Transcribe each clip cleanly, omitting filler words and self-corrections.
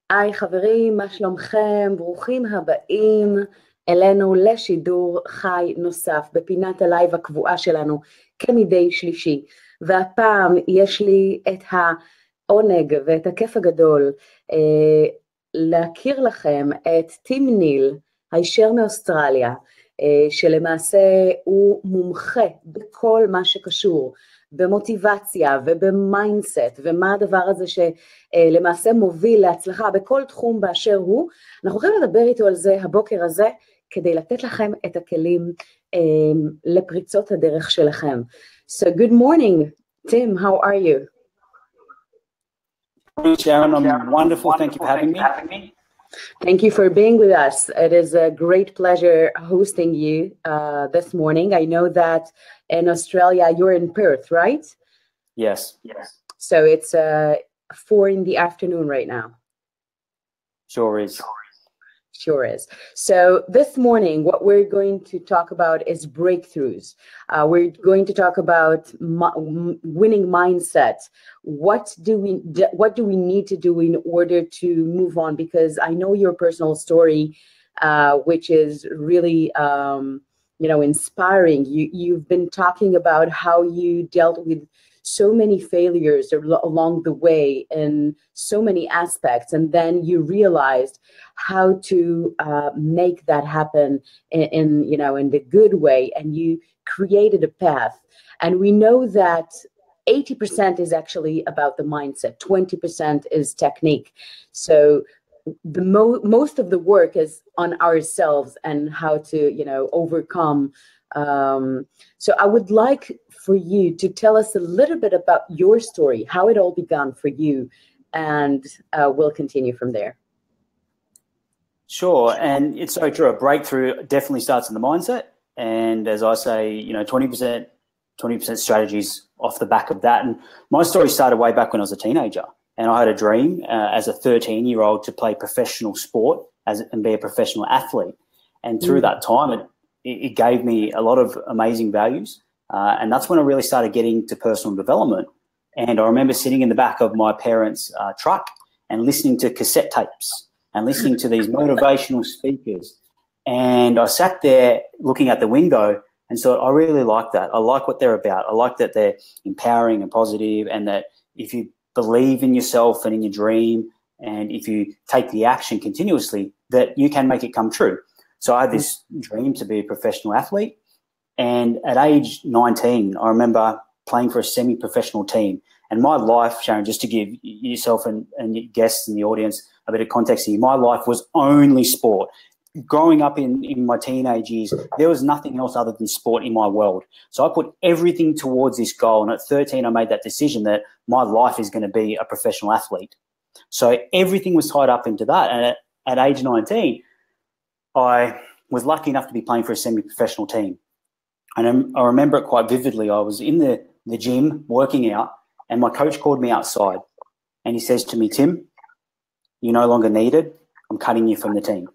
היי חברים, מה שלומכם? ברוכים הבאים אלינו לשידור חי נוסף בפינת הלייב הקבועה שלנו כמדי שלישי. והפעם יש לי את העונג ואת הכיף הגדול להכיר לכם את טים ניל, היישר מאוסטרליה, שלמעשה הוא מומחה בכל מה שקשור במוטיבציה ובמיינדסט, ומה הדבר הזה שלמעשה מוביל להצלחה בכל תחום באשר הוא. אנחנו הולכים לדבר איתו על זה הבוקר הזה, כדי לתת לכם את הכלים לפריצות הדרך שלכם. So good morning, Tim, how are you? Sharon, I'm wonderful. Thank you for having me. Thank you for being with us. It is a great pleasure hosting you this morning. I know that in Australia you're in Perth, right? Yes. So it's 4 in the afternoon right now. Sure is. Sure is. So this morning, what we're going to talk about is breakthroughs. We're going to talk about winning mindset. What do we need to do in order to move on? Because I know your personal story, which is really, inspiring. You've been talking about how you dealt with so many failures along the way in so many aspects, and then you realized how to make that happen in the good way, and you created a path. And we know that 80% is actually about the mindset, 20% is technique. So the most of the work is on ourselves and how to overcome. So I would like for you to tell us a little bit about your story, how it all began for you, and we'll continue from there. Sure, and it's so true. A breakthrough definitely starts in the mindset, and as I say, 20% strategies off the back of that. And my story started way back when I was a teenager, and I had a dream as a 13-year-old to play professional sport and be a professional athlete. And through that time, it gave me a lot of amazing values, and that's when I really started getting to personal development. And I remember sitting in the back of my parents' truck and listening to cassette tapes and listening to these motivational speakers. And I sat there looking at the window and thought, I really like that. I like what they're about. I like that they're empowering and positive, and that if you believe in yourself and in your dream, and if you take the action continuously, that you can make it come true. So I had this dream to be a professional athlete. And at age 19, I remember playing for a semi-professional team. And my life, Sharon, just to give yourself and your guests and the audience a bit of context here, my life was only sport. Growing up in my teenage years, there was nothing else other than sport in my world. So I put everything towards this goal. And at 13, I made that decision that my life is going to be a professional athlete. So everything was tied up into that. And at age 19, I was lucky enough to be playing for a semi-professional team. And I remember it quite vividly. I was in the gym working out, and my coach called me outside. And he says to me, Tim, you're no longer needed. I'm cutting you from the team.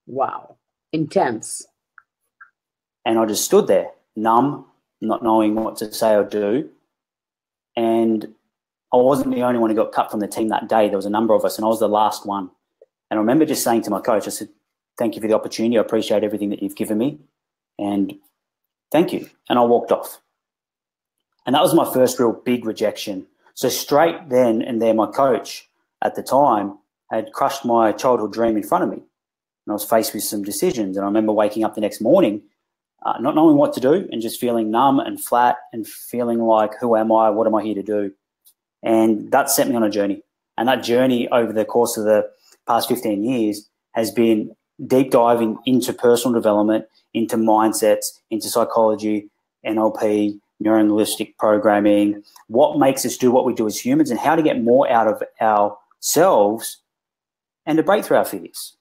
Wow. Intense. And I just stood there, numb, not knowing what to say or do. And I wasn't the only one who got cut from the team that day. There was a number of us, and I was the last one. And I remember just saying to my coach, I said, thank you for the opportunity. I appreciate everything that you've given me. And thank you. And I walked off. And that was my first real big rejection. So straight then and there, my coach at the time had crushed my childhood dream in front of me. And I was faced with some decisions. And I remember waking up the next morning, not knowing what to do, and just feeling numb and flat and feeling like, who am I? What am I here to do? And that sent me on a journey. And that journey over the course of the past 15 years has been deep diving into personal development, into mindsets, into psychology, NLP, neuro-linguistic programming, what makes us do what we do as humans, and how to get more out of ourselves and to break through our fears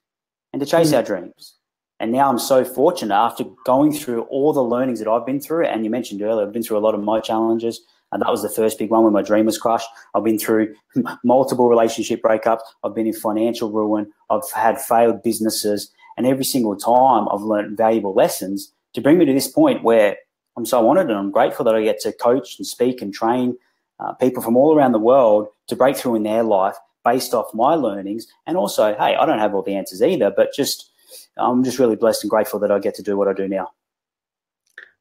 and to chase our dreams. And now I'm so fortunate, after going through all the learnings that I've been through, and you mentioned earlier, I've been through a lot of my challenges, and that was the first big one when my dream was crushed. I've been through multiple relationship breakups. I've been in financial ruin. I've had failed businesses. And every single time I've learned valuable lessons to bring me to this point where I'm so honored and I'm grateful that I get to coach and speak and train people from all around the world to break through in their life, based off my learnings. And also, hey, I don't have all the answers either, but I'm just really blessed and grateful that I get to do what I do now.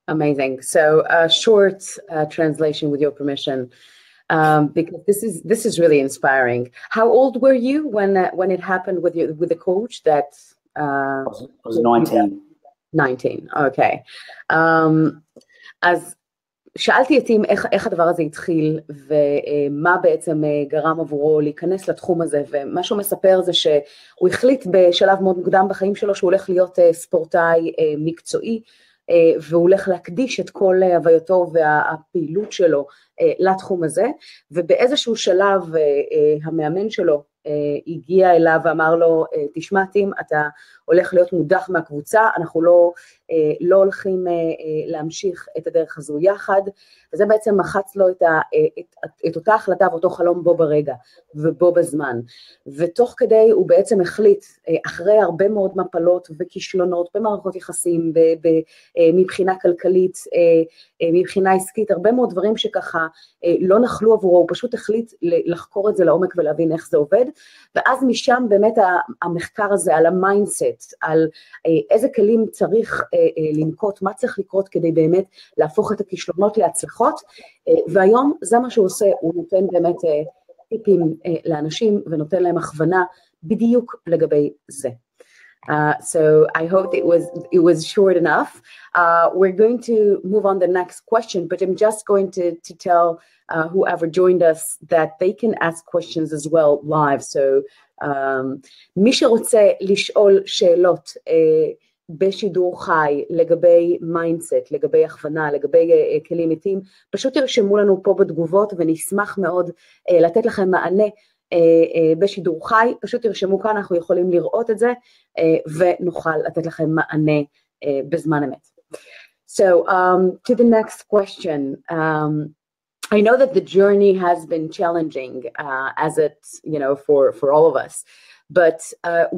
Amazing. So a short translation with your permission, because this is really inspiring. How old were you when it happened with the coach that I was 19. 19, okay. אז שאלתי את ים איך הדבר הזה התחיל, ומה בעצם גרם עבורו להיכנס לתחום הזה, ומה שהוא מספר זה שהוא החליט בשלב מאוד מוקדם בחיים שלו, שהוא הולך להיות ספורטאי מקצועי, והוא הולך להקדיש את כל הווייתו והפעילות שלו לתחום הזה, ובאיזשהו שלב המאמן שלו הגיע אליו ואמר לו, תשמע ים, אתה הולך להיות מודח מהקבוצה, אנחנו לא הולכים להמשיך את הדרך הזו יחד, וזה בעצם מחץ לו את אותה החלטה ואותו חלום בו ברגע ובו בזמן, ותוך כדי הוא בעצם החליט, אחרי הרבה מאוד מפלות וכישלונות במערכות יחסים, מבחינה כלכלית, מבחינה עסקית, הרבה מאוד דברים שככה לא נחלו עבורו, הוא פשוט החליט לחקור את זה לעומק ולהבין איך זה עובד, ואז משם באמת המחקר הזה על המיינדסט, על איזה כלים צריך לנקוט, מה צריך לקרות כדי באמת להפוך את הכישלונות להצלחות, והיום זה מה שהוא עושה, הוא נותן באמת טיפים לאנשים ונותן להם הכוונה בדיוק לגבי זה. So I hope it was short enough. We're going to move on the next question, but I'm just going to tell whoever joined us that they can ask questions as well live. So מי שרוצה לשאול שאלות בשידור חי לגבי מיינדסט, לגבי הכוונה, לגבי כלים מתים, פשוט תרשמו לנו פה בתגובות ונשמח מאוד לתת לכם מענה בשידור חי, פשוט תרשמו כאן, אנחנו יכולים לראות את זה ונוכל לתת לכם מענה בזמן אמת. So to the next question, I know that the journey has been challenging as it, for all of us. But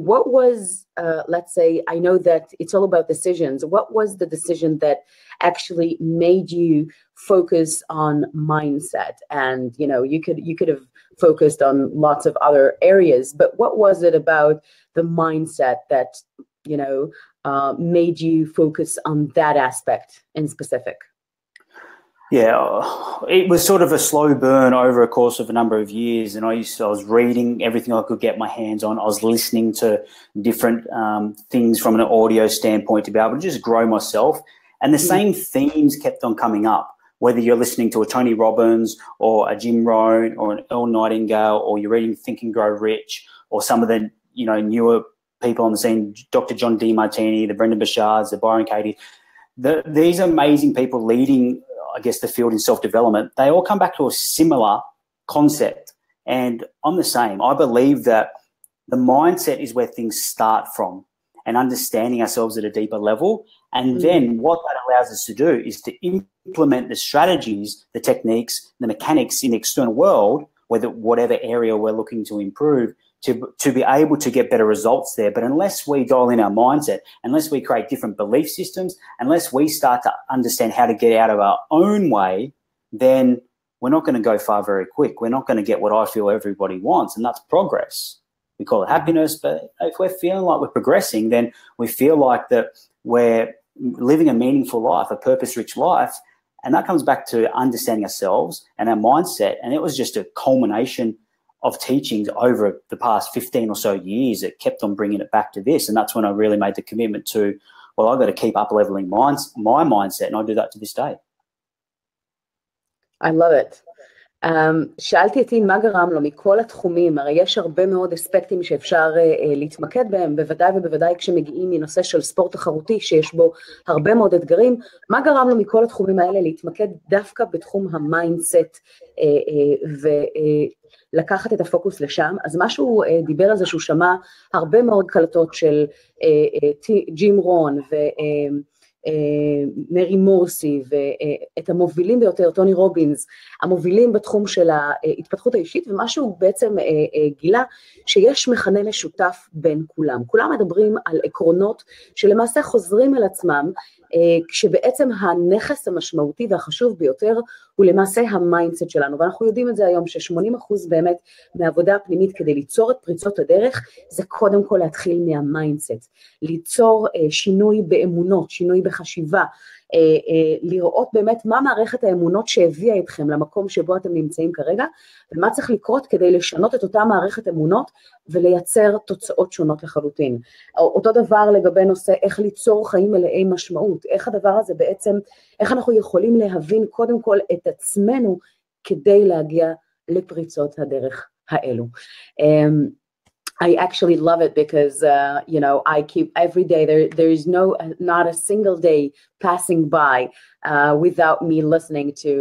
what was, let's say, I know that it's all about decisions. What was the decision that actually made you focus on mindset? And, you could have focused on lots of other areas, but what was it about the mindset that, made you focus on that aspect in specific? Yeah, it was sort of a slow burn over a course of a number of years, and I was reading everything I could get my hands on. I was listening to different things from an audio standpoint to be able to just grow myself, and the same themes kept on coming up, whether you're listening to a Tony Robbins or a Jim Rohn or an Earl Nightingale, or you're reading Think and Grow Rich, or some of the newer people on the scene, Dr. John DeMartini, the Brendan Burchards, the Byron Katie, these amazing people leading, I guess, the field in self-development, they all come back to a similar concept. And I'm the same. I believe that the mindset is where things start from, and understanding ourselves at a deeper level. And then what that allows us to do is to implement the strategies, the techniques, the mechanics in the external world, whatever area we're looking to improve, to be able to get better results there. But unless we dial in our mindset, unless we create different belief systems, unless we start to understand how to get out of our own way, then we're not going to go far very quick. We're not going to get what I feel everybody wants, and that's progress. We call it happiness, but if we're feeling like we're progressing, then we feel like that we're living a meaningful life, a purpose-rich life, and that comes back to understanding ourselves and our mindset. And it was just a culmination of teachings over the past 15 or so years that kept on bringing it back to this. And that's when I really made the commitment to, well, I've got to keep up-leveling my mindset, and I do that to this day. I love it. שאלתי אותי מה גרם לו מכל התחומים, הרי יש הרבה מאוד אספקטים שאפשר להתמקד בהם, בוודאי ובוודאי כשמגיעים מנושא של ספורט תחרותי שיש בו הרבה מאוד אתגרים, מה גרם לו מכל התחומים האלה להתמקד דווקא בתחום המיינדסט ולקחת את הפוקוס לשם? אז מה שהוא דיבר על זה שהוא שמע הרבה מאוד קלטות של ג'ים רון מרי מורסי ואת המובילים ביותר, טוני רובינס, המובילים בתחום של ההתפתחות האישית, ומה שהוא בעצם גילה שיש מכנה משותף בין כולם. כולם מדברים על עקרונות שלמעשה חוזרים על עצמם כשבעצם הנכס המשמעותי והחשוב ביותר הוא למעשה המיינדסט שלנו, ואנחנו יודעים את זה היום ש80% באמת מהעבודה הפנימית כדי ליצור את פריצות הדרך, זה קודם כל להתחיל מהמיינדסט, ליצור שינוי באמונות, שינוי בחשיבה, לראות באמת מה מערכת האמונות שהביאה אתכם למקום שבו אתם נמצאים כרגע, ומה צריך לקרות כדי לשנות את אותה מערכת אמונות, ולייצר תוצאות שונות לחלוטין. אותו דבר לגבי נושא איך ליצור חיים מלאי משמעות, איך הדבר הזה בעצם, איך אנחנו יכולים להבין קודם כל את עצמנו, כדי להגיע לפריצות הדרך האלו. I actually love it because, I keep every day, there is not a single day passing by without me listening to,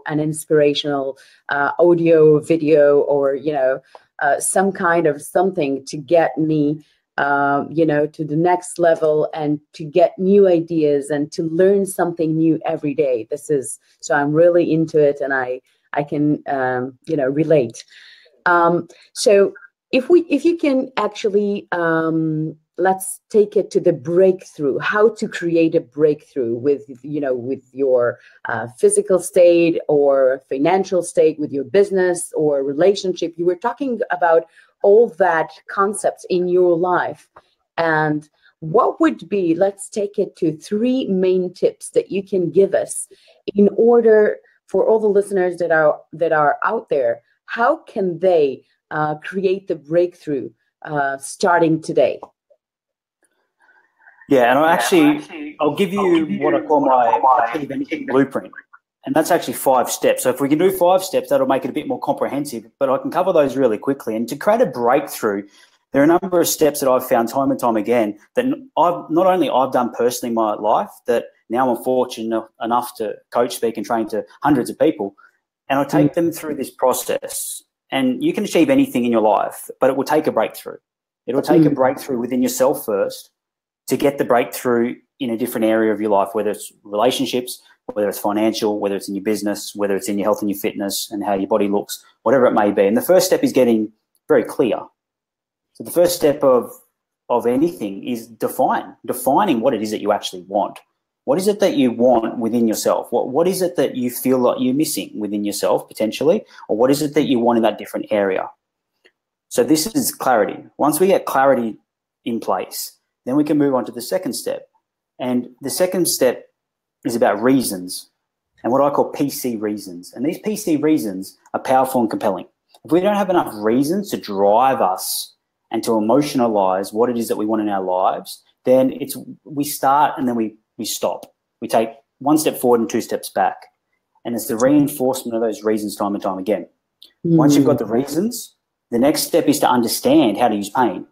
an inspirational audio, video, or, some kind of something to get me, to the next level and to get new ideas and to learn something new every day. So I'm really into it and I can, relate. So if you can actually, let's take it to the breakthrough, how to create a breakthrough with your physical state or financial state, with your business or relationship. You were talking about all that concepts in your life. And what would be, let's take it to 3 main tips that you can give us in order for all the listeners that are out there, how can they create the breakthrough starting today? Yeah, and I'll give you what I call my Achieve Anything blueprint. And that's actually 5 steps. So if we can do 5 steps, that'll make it a bit more comprehensive, but I can cover those really quickly. And to create a breakthrough, there are a number of steps that I've found time and time again that I've done personally in my life, that now I'm fortunate enough to coach, speak and train to hundreds of people. And I take them through this process. And you can achieve anything in your life, but it will take a breakthrough. It will take a breakthrough within yourself first to get the breakthrough in a different area of your life, whether it's relationships, whether it's financial, whether it's in your business, whether it's in your health and your fitness and how your body looks, whatever it may be. And the first step is getting very clear. So the first step of anything is defining what it is that you actually want. What is it that you want within yourself? What is it that you feel like you're missing within yourself potentially? Or what is it that you want in that different area? So this is clarity. Once we get clarity in place, then we can move on to the second step. And the second step is about reasons and what I call PC reasons. And these PC reasons are powerful and compelling. If we don't have enough reasons to drive us and to emotionalize what it is that we want in our lives, then we start and then we stop. We take 1 step forward and 2 steps back. And it's the reinforcement of those reasons time and time again. Once you've got the reasons, the next step is to understand how to use pain.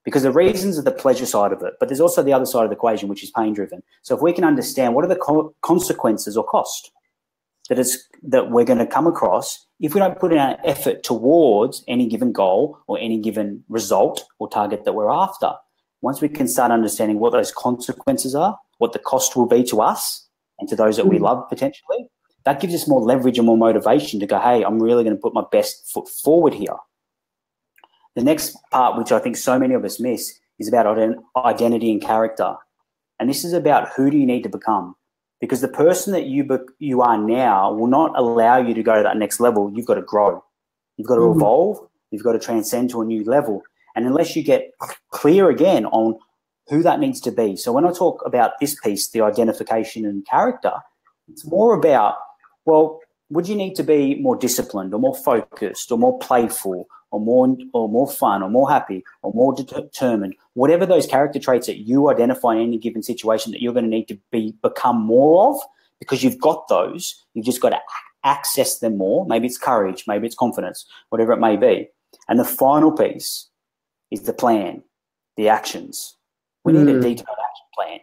Because the reasons are the pleasure side of it, but there's also the other side of the equation, which is pain-driven. So if we can understand what are the consequences or cost that we're going to come across if we don't put in our effort towards any given goal or any given result or target that we're after, once we can start understanding what those consequences are, what the cost will be to us and to those that we love potentially, that gives us more leverage and more motivation to go, hey, I'm really going to put my best foot forward here. The next part, which I think so many of us miss, is about identity and character. And this is about who do you need to become? Because the person that you are now will not allow you to go to that next level. You've got to grow. You've got to evolve. You've got to transcend to a new level. And unless you get clear again on who that needs to be. So when I talk about this piece, the identification and character, it's more about, well, would you need to be more disciplined or more focused or more playful or more fun or more happy or more determined, whatever those character traits that you identify in any given situation that you're going to need to become more of, because you've got those, you've just got to access them more. Maybe it's courage, maybe it's confidence, whatever it may be. And the final piece is the plan, the actions. We need a detailed action plan.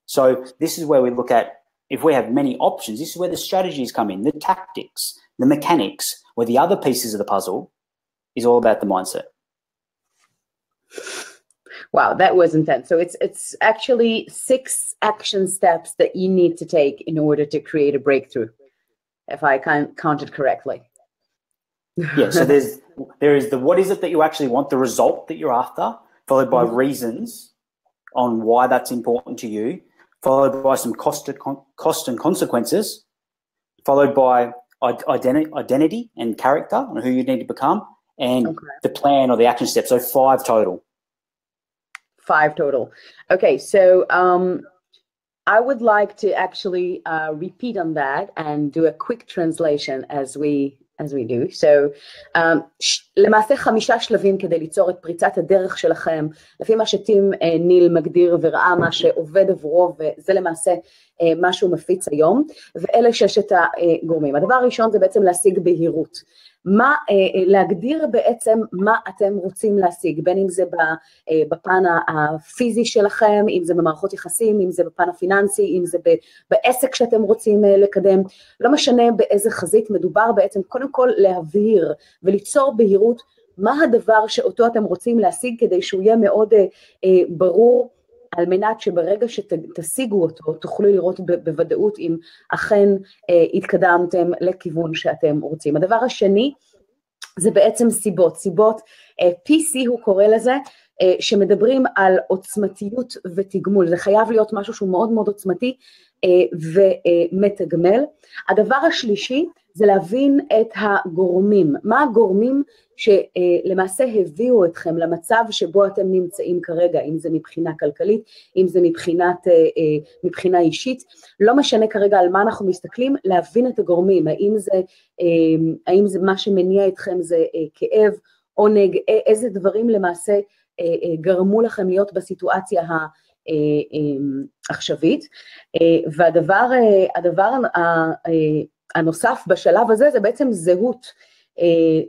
So this is where we look at, if we have many options, this is where the strategies come in, the tactics, the mechanics, where the other pieces of the puzzle is all about the mindset. Wow, that was intense. So it's actually 6 action steps that you need to take in order to create a breakthrough, if I counted correctly. Yeah, so there is the what is it that you actually want, the result that you're after, followed by reasons on why that's important to you, followed by some cost and consequences, followed by identity and character and who you need to become, and the plan or the action steps. So 5 total. 5 total. Okay, so I would like to actually repeat on that and do a quick translation as we do. So, למעשה 5 שלבים כדי ליצור את פריצת הדרך שלכם, לפי מה שטים ניל מגדיר וראה מה שעובד עבורו, וזה למעשה מה שהוא מפיץ היום, ואלה 6 הגורמים. הדבר הראשון זה בעצם להשיג בהירות. להגדיר בעצם מה אתם רוצים להשיג, בין אם זה בפן הפיזי שלכם, אם זה במערכות יחסים, אם זה בפן הפיננסי, אם זה בעסק שאתם רוצים לקדם, לא משנה באיזה חזית מדובר, בעצם קודם כל להבהיר וליצור בהירות מה הדבר שאותו אתם רוצים להשיג, כדי שהוא יהיה מאוד ברור, על מנת שברגע שתשיגו אותו, תוכלו לראות בוודאות אם אכן התקדמתם לכיוון שאתם רוצים. הדבר השני, זה בעצם סיבות, PC הוא קורא לזה, שמדברים על עוצמתיות ותגמול, זה חייב להיות משהו שהוא מאוד מאוד עוצמתי ומתגמל. הדבר השלישי, זה להבין את הגורמים, מה הגורמים שלמעשה הביאו אתכם למצב שבו אתם נמצאים כרגע, אם זה מבחינה כלכלית, אם זה מבחינה אישית, לא משנה כרגע על מה אנחנו מסתכלים, להבין את הגורמים, האם זה מה שמניע אתכם זה כאב, עונג, איזה דברים למעשה גרמו לכם להיות בסיטואציה העכשווית, והדבר הנוסף בשלב הזה זה בעצם זהות,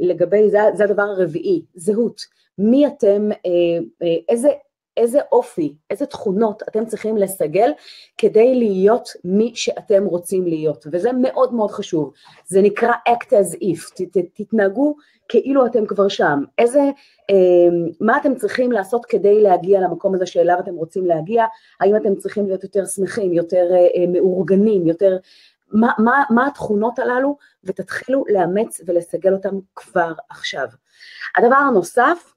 לגבי זה הדבר הרביעי, זהות, מי אתם, איזה אופי, איזה תכונות אתם צריכים לסגל כדי להיות מי שאתם רוצים להיות, וזה מאוד מאוד חשוב, זה נקרא act as if, תתנהגו כאילו אתם כבר שם, מה אתם צריכים לעשות כדי להגיע למקום הזה שאליו אתם רוצים להגיע, האם אתם צריכים להיות יותר שמחים, יותר מאורגנים, יותר, מה התכונות הללו, ותתחילו לאמץ ולסגל אותם כבר עכשיו. הדבר הנוסף,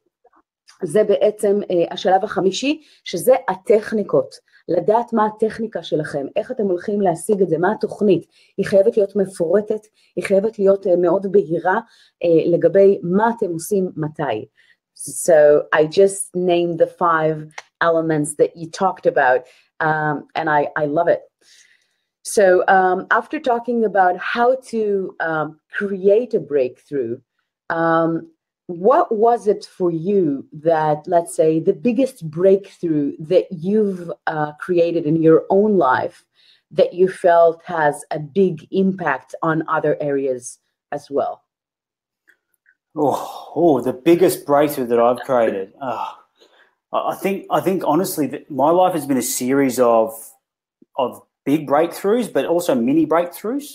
זה בעצם השלב החמישי, שזה הטכניקות, לדעת מה הטכניקה שלכם, איך אתם הולכים להשיג את זה, מה התוכנית, היא חייבת להיות מפורטת, היא חייבת להיות מאוד בהירה, לגבי מה אתם עושים מתי. So I just named the 5 elements that you talked about, and I love it. So after talking about how to create a breakthrough, what was it for you that, let's say, the biggest breakthrough that you've created in your own life that you felt has a big impact on other areas as well? The biggest breakthrough that I've created. I think honestly that my life has been a series of big breakthroughs, but also mini breakthroughs.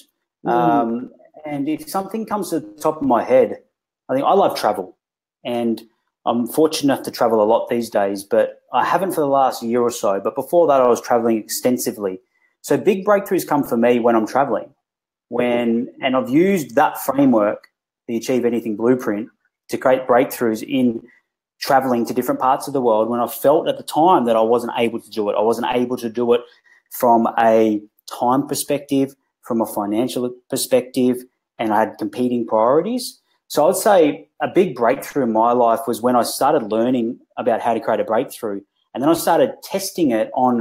And if something comes to the top of my head, I think I love travel, and I'm fortunate enough to travel a lot these days, but I haven't for the last year or so. But before that, I was traveling extensively. So big breakthroughs come for me when I'm traveling, and I've used that framework, the Achieve Anything Blueprint, to create breakthroughs in traveling to different parts of the world when I felt at the time that I wasn't able to do it. I wasn't able to do it from a time perspective, from a financial perspective, and I had competing priorities. So I'd say a big breakthrough in my life was when I started learning about how to create a breakthrough, and then I started testing it on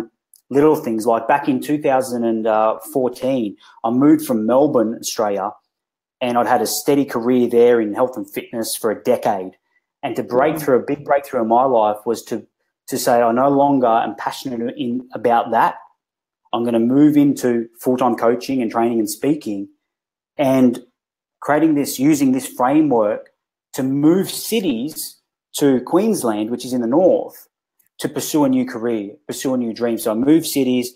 little things. Like back in 2014, I moved from Melbourne, Australia, and I'd had a steady career there in health and fitness for a decade. And to break through, a big breakthrough in my life was to say I no longer am passionate about that. I'm going to move into full-time coaching and training and speaking, and using this framework to move cities to Queensland, which is in the north, to pursue a new career, pursue a new dream. So I moved cities,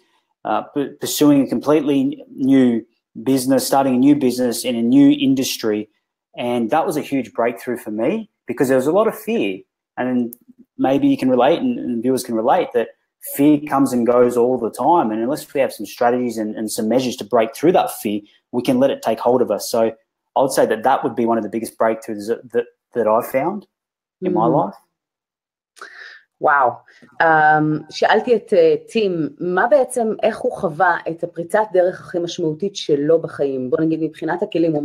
pursuing a completely new business, starting a new business in a new industry. And that was a huge breakthrough for me because there was a lot of fear. And maybe you can relate and viewers can relate that fear comes and goes all the time. And unless we have some strategies and some measures to break through that fear, we can let it take hold of us. So I would say that would be one of the biggest breakthroughs that I found in my life. וואו, שאלתי את טים, מה בעצם, איך הוא חווה את הפריצת דרך הכי משמעותית שלו בחיים? בוא נגיד מבחינת הכלים, הוא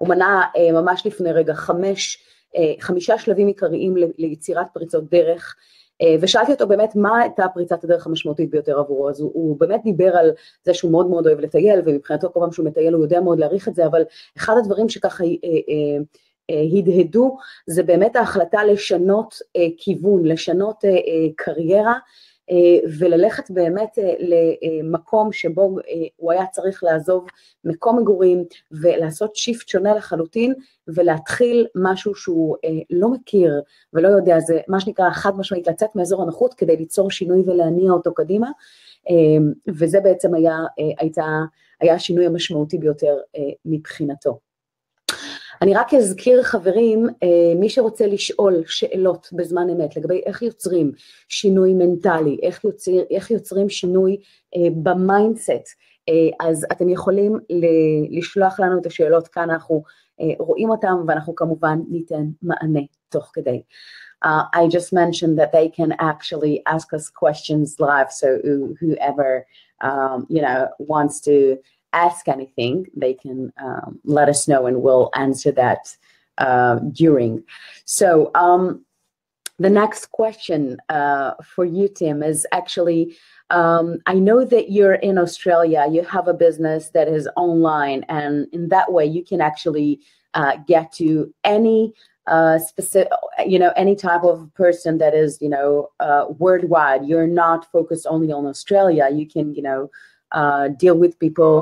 מנה ממש לפני רגע 5 שלבים עיקריים ליצירת פריצות דרך, ושאלתי אותו באמת מה הייתה פריצת הדרך המשמעותית ביותר עבורו, אז הוא באמת דיבר על זה שהוא מאוד מאוד אוהב לטייל, ומבחינתו כל פעם שהוא מטייל הוא יודע מאוד להעריך את זה, אבל אחד הדברים שככה הדהדו, זה באמת ההחלטה לשנות כיוון, לשנות קריירה, וללכת באמת למקום שבו הוא היה צריך לעזוב מקום מגורים, ולעשות שיפט שונה לחלוטין, ולהתחיל משהו שהוא לא מכיר ולא יודע, זה מה שנקרא חד משמעית, לצאת מאזור הנוחות כדי ליצור שינוי ולהניע אותו קדימה, וזה בעצם היה השינוי המשמעותי ביותר מבחינתו. אני רק אזכיר חברים, מי שרוצה לשאול שאלות בזמן אמת, לגבי איך יוצרים שינוי מנטלי, איך יוצרים שינוי במיינדסט, אז אתם יכולים לשלוח לנו את השאלות כאן, אנחנו רואים אותם, ואנחנו כמובן ניתן מענה תוך כדי. I just mentioned that they can actually ask us questions live, so whoever wants to ask anything, they can let us know and we'll answer that during. So the next question for you, Tim, is actually, I know that you're in Australia, you have a business that is online, and in that way you can actually get to any specific, any type of person that is, worldwide. You're not focused only on Australia. You can, deal with people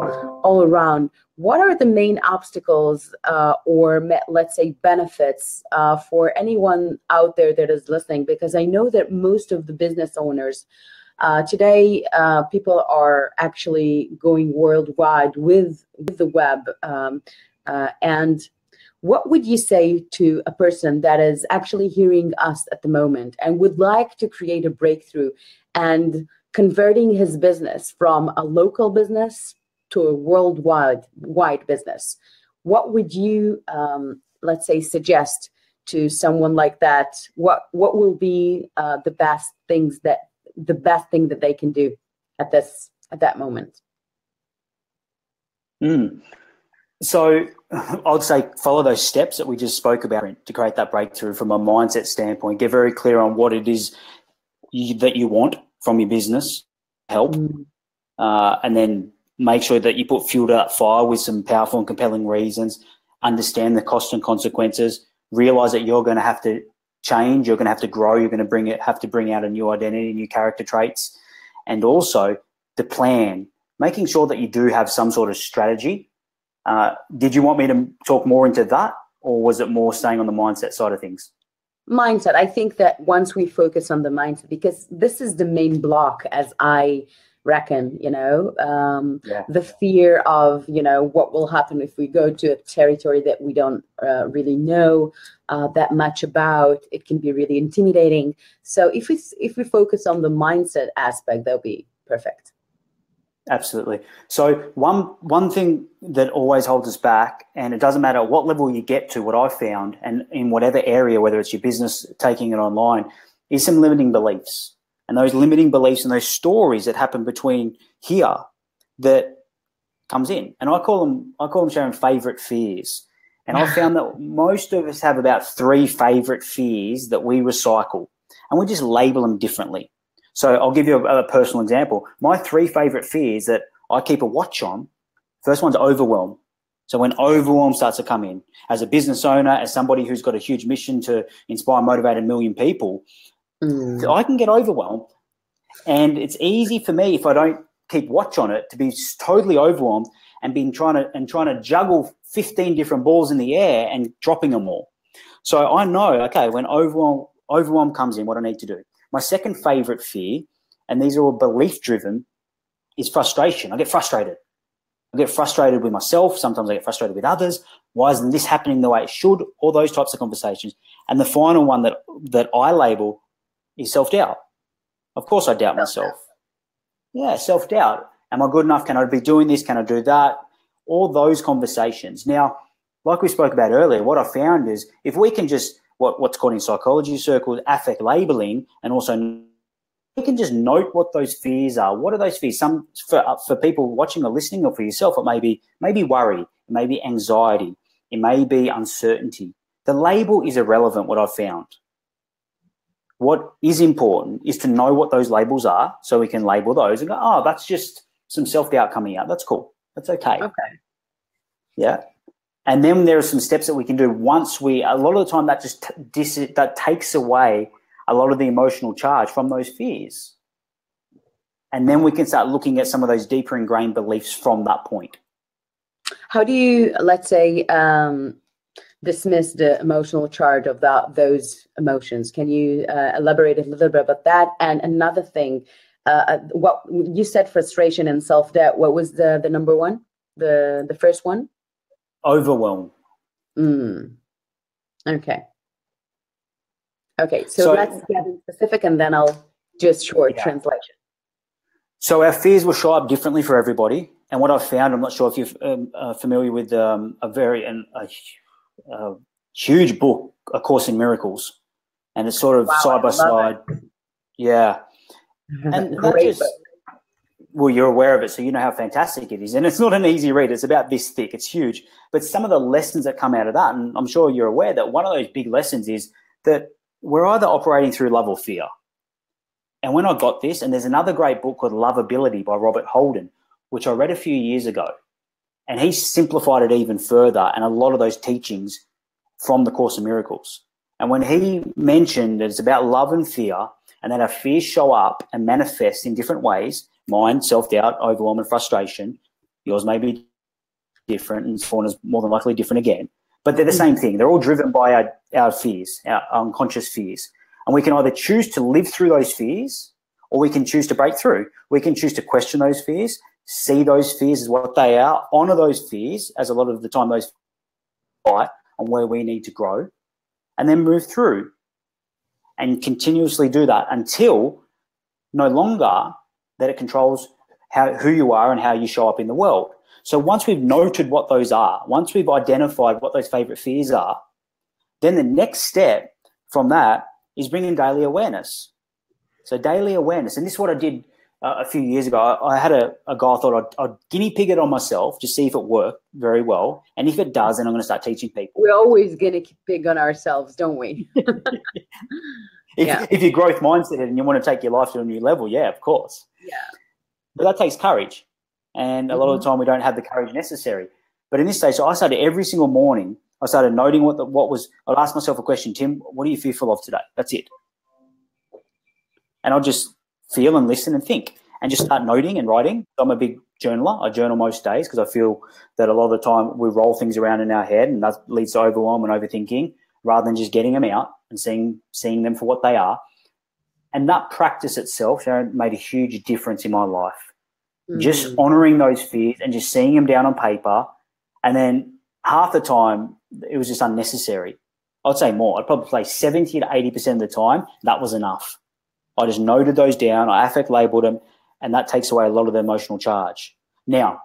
all around. What are the main obstacles or let's say benefits for anyone out there that is listening? Because I know that most of the business owners today, people are actually going worldwide with the web. And what would you say to a person that is actually hearing us at the moment and would like to create a breakthrough and converting his business from a local business to a worldwide business? What would you, let's say, suggest to someone like that? What will be the best thing that they can do at that moment? So I'd say follow those steps that we just spoke about to create that breakthrough from a mindset standpoint. Get very clear on what it is that you want from your business, help, and then make sure that you put fuel to that fire with some powerful and compelling reasons, understand the costs and consequences, realize that you're going to have to change, you're going to have to grow, you're going to have to bring out a new identity, new character traits, and also the plan, making sure that you do have some sort of strategy. Did you want me to talk more into that, or was it more staying on the mindset side of things? Mindset. I think that once we focus on the mindset, because this is the main block, as I reckon, the fear of, what will happen if we go to a territory that we don't really know that much about. It can be really intimidating. So if we focus on the mindset aspect, that'll be perfect. Absolutely. So one thing that always holds us back, and it doesn't matter what level you get to, what I've found, and in whatever area, whether it's your business, taking it online, is some limiting beliefs. And those limiting beliefs and those stories that happen between here that comes in. And I call them, Sharon, favourite fears. And I found that most of us have about 3 favourite fears that we recycle, and we just label them differently. So I'll give you a personal example. My 3 favourite fears that I keep a watch on, first one's overwhelm. So when overwhelm starts to come in, as a business owner, as somebody who's got a huge mission to inspire and motivate 1 million people, I can get overwhelmed. And it's easy for me, if I don't keep watch on it, to be totally overwhelmed and trying to juggle 15 different balls in the air and dropping them all. So I know, okay, when overwhelm comes in, what I need to do. My second favourite fear, and these are all belief-driven, is frustration. I get frustrated. I get frustrated with myself. Sometimes I get frustrated with others. Why isn't this happening the way it should? All those types of conversations. And the final one that I label is self-doubt. Of course I doubt myself. Yeah, self-doubt. Am I good enough? Can I be doing this? Can I do that? All those conversations. Now, like we spoke about earlier, what I found is if we can just what's called in psychology circles affect labeling, and also you can just note what those fears are. What are those fears? Some for people watching or listening, or for yourself, it may be worry, it may be anxiety, it may be uncertainty. The label is irrelevant, what I've found. What is important is to know what those labels are, so we can label those and go, oh, that's just some self-doubt coming out. That's cool. That's okay. Okay. Yeah. And then there are some steps that we can do once a lot of the time that just that takes away a lot of the emotional charge from those fears. And then we can start looking at some of those deeper ingrained beliefs from that point. How do you, let's say, dismiss the emotional charge of those emotions? Can you elaborate a little bit about that? And another thing, what you said, frustration and self-doubt. What was the number one? The first one? Overwhelm. Okay. Okay, so let's get specific, and then I'll just short translation. So our fears will show up differently for everybody. And what I've found, I'm not sure if you're familiar with a huge book, A Course in Miracles, and it's sort of side by side. Yeah. And well, you're aware of it, so you know how fantastic it is. And it's not an easy read. It's about this thick. It's huge. But some of the lessons that come out of that, and I'm sure you're aware that one of those big lessons is that we're either operating through love or fear. And when I got this, and there's another great book called Lovability by Robert Holden, which I read a few years ago, and he simplified it even further, and a lot of those teachings from the Course in Miracles. And when he mentioned that it's about love and fear, and that our fears show up and manifest in different ways, mine, self-doubt, overwhelm, and frustration. Yours may be different, and Fauna's more than likely different again. But they're the same thing. They're all driven by our fears, our unconscious fears. And we can either choose to live through those fears, or we can choose to break through. We can choose to question those fears, see those fears as what they are, honor those fears, as a lot of the time those fight on where we need to grow, and then move through and continuously do that until no longer that it controls who you are and how you show up in the world. So once we've noted what those are, once we've identified what those favorite fears are, then the next step from that is bringing daily awareness. So daily awareness, and this is what I did a few years ago. I had a guy, I thought I'd guinea pig it on myself to see if it worked very well. And if it does, then I'm going to start teaching people. We're always guinea pig on ourselves, don't we? If you're growth mindset and you want to take your life to a new level, yeah, of course. Yeah. But that takes courage. And a lot of the time we don't have the courage necessary. But in this stage, so I started every single morning, I started noting what was, I'd ask myself a question, Tim, what are you fearful of today? That's it. And I'll just feel and listen and think and just start noting and writing. I'm a big journaler. I journal most days because I feel that a lot of the time we roll things around in our head, and that leads to overwhelm and overthinking rather than just getting them out and seeing them for what they are. And that practice itself, Sharon, made a huge difference in my life. Just honouring those fears and just seeing them down on paper. And then half the time it was just unnecessary. I'd say more. I'd probably say 70 to 80% of the time that was enough. I just noted those down. I affect labelled them, and that takes away a lot of the emotional charge. Now,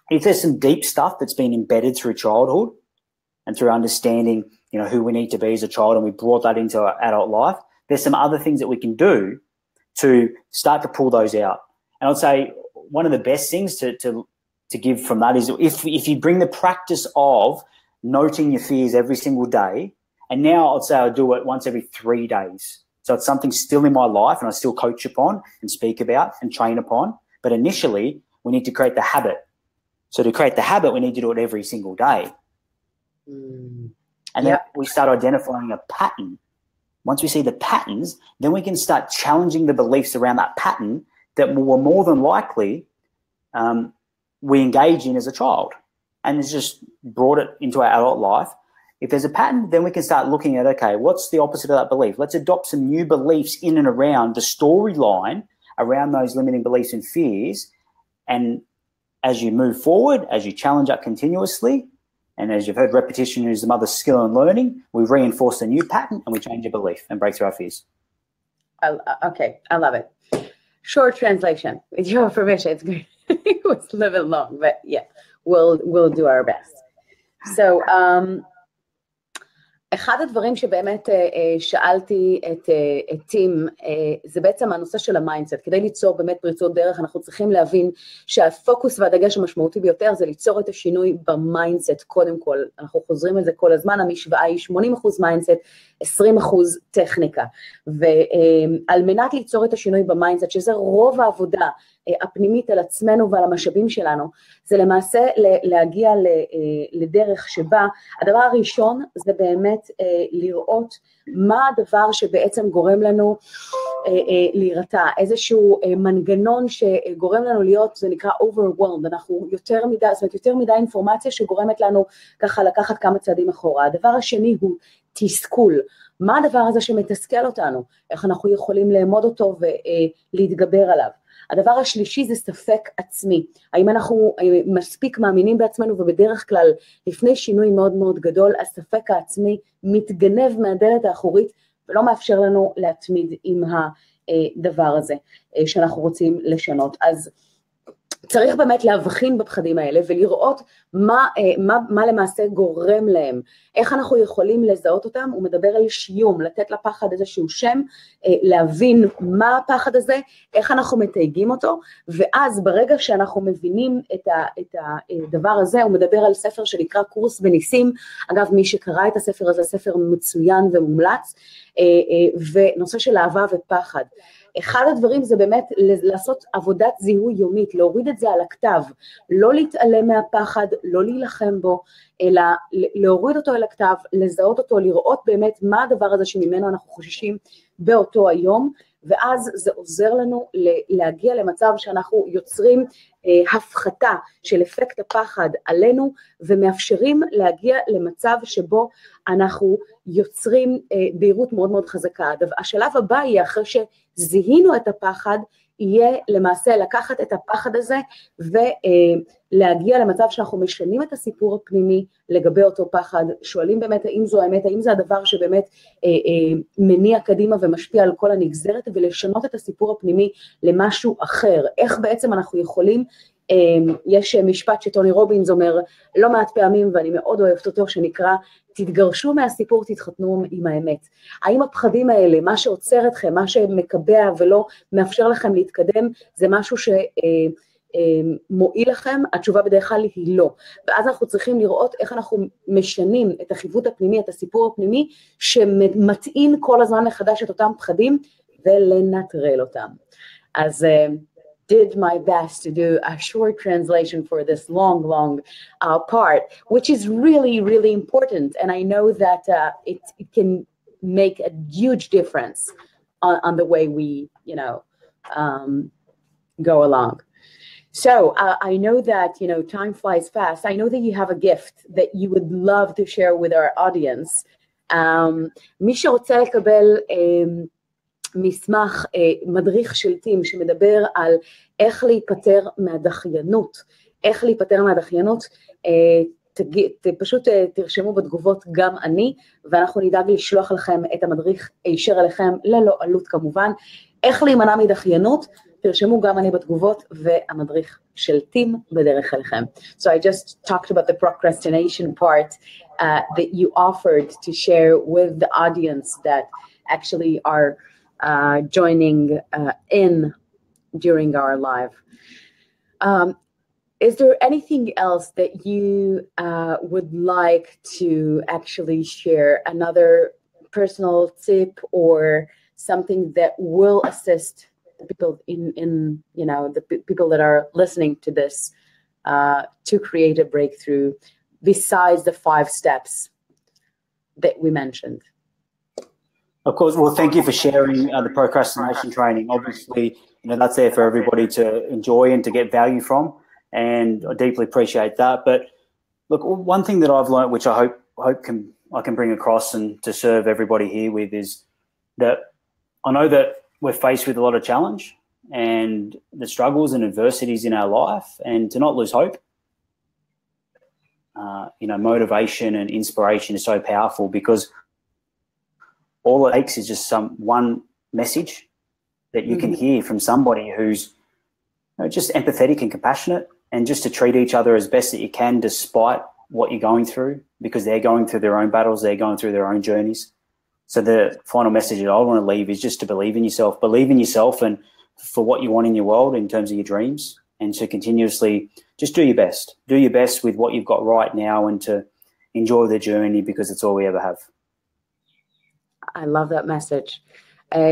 if there's some deep stuff that's been embedded through childhood and through understanding, who we need to be as a child, and we brought that into our adult life, there's some other things that we can do to start to pull those out. And I'd say one of the best things to give from that is if you bring the practice of noting your fears every single day, and now I'd say I do it once every 3 days. So it's something still in my life and I still coach upon and speak about and train upon. But initially, we need to create the habit. So to create the habit, we need to do it every single day. And then we start identifying a pattern. Once we see the patterns, then we can start challenging the beliefs around that pattern that we're more than likely we engage in as a child. And it's just brought it into our adult life. If there's a pattern, then we can start looking at, okay, what's the opposite of that belief? Let's adopt some new beliefs in and around the storyline around those limiting beliefs and fears. And as you move forward, as you challenge that continuously, and as you've heard, repetition is the mother's skill in learning, we reinforce a new pattern and we change a belief and break through our fears. Okay, I love it. Short translation, with your permission. It's good. It was a little bit long, but yeah, we'll do our best. So אחד הדברים שבאמת שאלתי את טים, זה בעצם הנושא של המיינדסט. כדי ליצור באמת פריצות דרך, אנחנו צריכים להבין שהפוקוס והדגש המשמעותי ביותר זה ליצור את השינוי במיינדסט קודם כל. אנחנו חוזרים על זה כל הזמן, המשוואה היא 80% מיינדסט, 20% טכניקה. ועל מנת ליצור את השינוי במיינדסט, שזה רוב העבודה הפנימית על עצמנו ועל המשאבים שלנו, זה למעשה להגיע לדרך שבה הדבר הראשון זה באמת לראות מה הדבר שבעצם גורם לנו להירתע, איזשהו מנגנון שגורם לנו להיות, זה נקרא overwhelmed, אנחנו יותר מדי, זאת אומרת יותר מדי אינפורמציה שגורמת לנו ככה לקחת כמה צעדים אחורה. הדבר השני הוא תסכול, מה הדבר הזה שמתסכל אותנו, איך אנחנו יכולים לאמוד אותו ולהתגבר עליו. הדבר השלישי זה ספק עצמי, האם אנחנו מספיק מאמינים בעצמנו, ובדרך כלל לפני שינוי מאוד מאוד גדול, הספק העצמי מתגנב מהדלת האחורית, ולא מאפשר לנו להתמיד עם הדבר הזה שאנחנו רוצים לשנות. אז צריך באמת להבחין בפחדים האלה, ולראות מה למעשה גורם להם, איך אנחנו יכולים לזהות אותם. הוא מדבר על שיום, לתת לפחד איזשהו שם, להבין מה הפחד הזה, איך אנחנו מתייגים אותו, ואז ברגע שאנחנו מבינים את הדבר הזה, הוא מדבר על ספר שנקרא קורס בניסים, אגב מי שקרא את הספר הזה, ספר מצוין ומומלץ, ונושא של אהבה ופחד. אחד הדברים זה באמת לעשות עבודת זיהוי יומית, להוריד את זה על הכתב, לא להתעלם מהפחד, לא להילחם בו, אלא להוריד אותו על הכתב, לזהות אותו, לראות באמת מה הדבר הזה שממנו אנחנו חוששים באותו היום, ואז זה עוזר לנו להגיע למצב שאנחנו יוצרים הפחתה של אפקט הפחד עלינו, ומאפשרים להגיע למצב שבו אנחנו יוצרים בהירות מאוד מאוד חזקה. השלב הבא יהיה אחרי שזיהינו את הפחד, יהיה למעשה לקחת את הפחד הזה ולהגיע למצב שאנחנו משנים את הסיפור הפנימי לגבי אותו פחד, שואלים באמת האם זו האמת, האם זה הדבר שבאמת מניע קדימה ומשפיע על כל הנגזרת, ולשנות את הסיפור הפנימי למשהו אחר. איך בעצם אנחנו יכולים, יש משפט שטוני רובינס אומר לא מעט פעמים ואני מאוד אוהבת אותו, שנקרא תתגרשו מהסיפור, תתחתנו עם האמת. האם הפחדים האלה, מה שעוצר אתכם, מה שמקבע ולא מאפשר לכם להתקדם, זה משהו שמועיל לכם? התשובה בדרך כלל היא לא. ואז אנחנו צריכים לראות איך אנחנו משנים את החיווט הפנימי, את הסיפור הפנימי, שמטעין כל הזמן מחדש את אותם פחדים, ולנטרל אותם. אז did my best to do a short translation for this long part, which is really, really important. And I know that it can make a huge difference on the way we, go along. So I know that, time flies fast. I know that you have a gift that you would love to share with our audience. מי שרוצה לקבל מסמך מדריך של טים שמדבר על איך להיפטר מהדחיינות, פשוט תרשמו בתגובות גם אני, ואנחנו נדאג לשלוח לכם את המדריך היישר אליכם, ללא עלות כמובן. איך להימנע מדחיינות, תרשמו גם אני בתגובות, והמדריך של טים בדרך אליכם. So I just talked about the procrastination part that you offered to share with the audience that actually are joining in during our live. Is there anything else that you would like to actually share, another personal tip or something that will assist the people in the people that are listening to this to create a breakthrough besides the 5 steps that we mentioned? Of course, well, thank you for sharing the procrastination training. Obviously, that's there for everybody to enjoy and to get value from, and I deeply appreciate that. But look, one thing that I've learned, which I hope I can bring across and to serve everybody here with, is that I know that we're faced with a lot of challenge and the struggles and adversities in our life, and to not lose hope. Motivation and inspiration is so powerful, because all it takes is just one message that you can hear from somebody who's just empathetic and compassionate, and just to treat each other as best that you can despite what you're going through, because they're going through their own battles, they're going through their own journeys. So the final message that I want to leave is just to believe in yourself and for what you want in your world in terms of your dreams, and to continuously just do your best with what you've got right now, and to enjoy the journey because it's all we ever have. I love that message.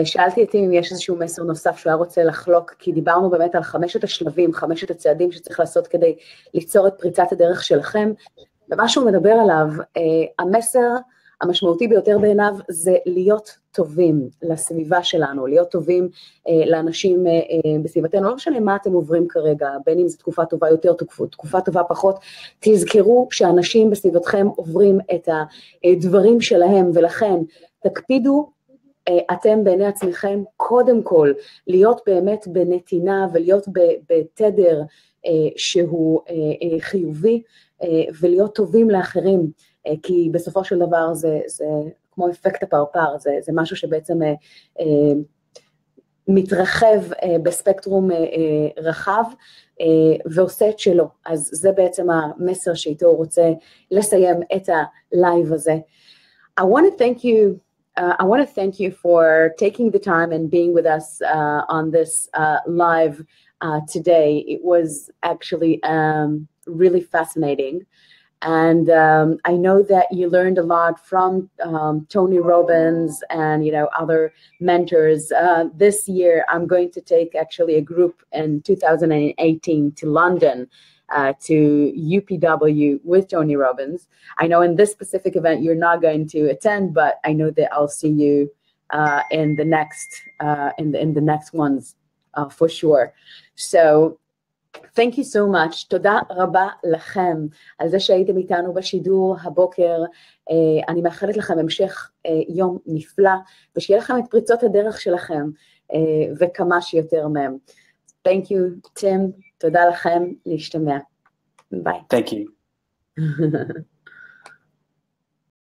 שאלתי אותי אם יש איזשהו מסר נוסף שהוא היה רוצה לחלוק, כי דיברנו באמת על 5 השלבים, 5 הצעדים שצריך לעשות כדי ליצור את פריצת הדרך שלכם, ומה שהוא מדבר עליו, המסר המשמעותי ביותר בעיניו זה להיות טובים לסביבה שלנו, להיות טובים לאנשים בסביבתנו, לא משנה מה אתם עוברים כרגע, בין אם זו תקופה טובה יותר, תקופה טובה פחות, תזכרו שאנשים בסביבתכם עוברים את הדברים שלהם, ולכן תקפידו אתם בעיני עצמכם קודם כל, להיות באמת בנתינה ולהיות בתדר שהוא חיובי, ולהיות טובים לאחרים, כי בסופו של דבר זה כמו אפקט הפרפר, זה משהו שבעצם מתרחב בספקטרום רחב, ועושה את שלו. אז זה בעצם המסר שאיתו הוא רוצה לסיים את הלייב הזה. I want to thank you for taking the time and being with us on this live today. It was actually really fascinating. And I know that you learned a lot from Tony Robbins and, other mentors. This year, I'm going to take actually a group in 2018 to London, to UPW with Tony Robbins. I know in this specific event, you're not going to attend, but I know that I'll see you in the next ones for sure. So, thank you so much. תודה רבה לכם על זה שהייתם איתנו בשידור הבוקר. אני מאחלת לכם המשך יום נפלא, ושיהיה לכם את פריצות הדרך שלכם, וכמה שיותר מהם. Thank you, Tim. תודה לכם, להשתמע. ביי. Thank you.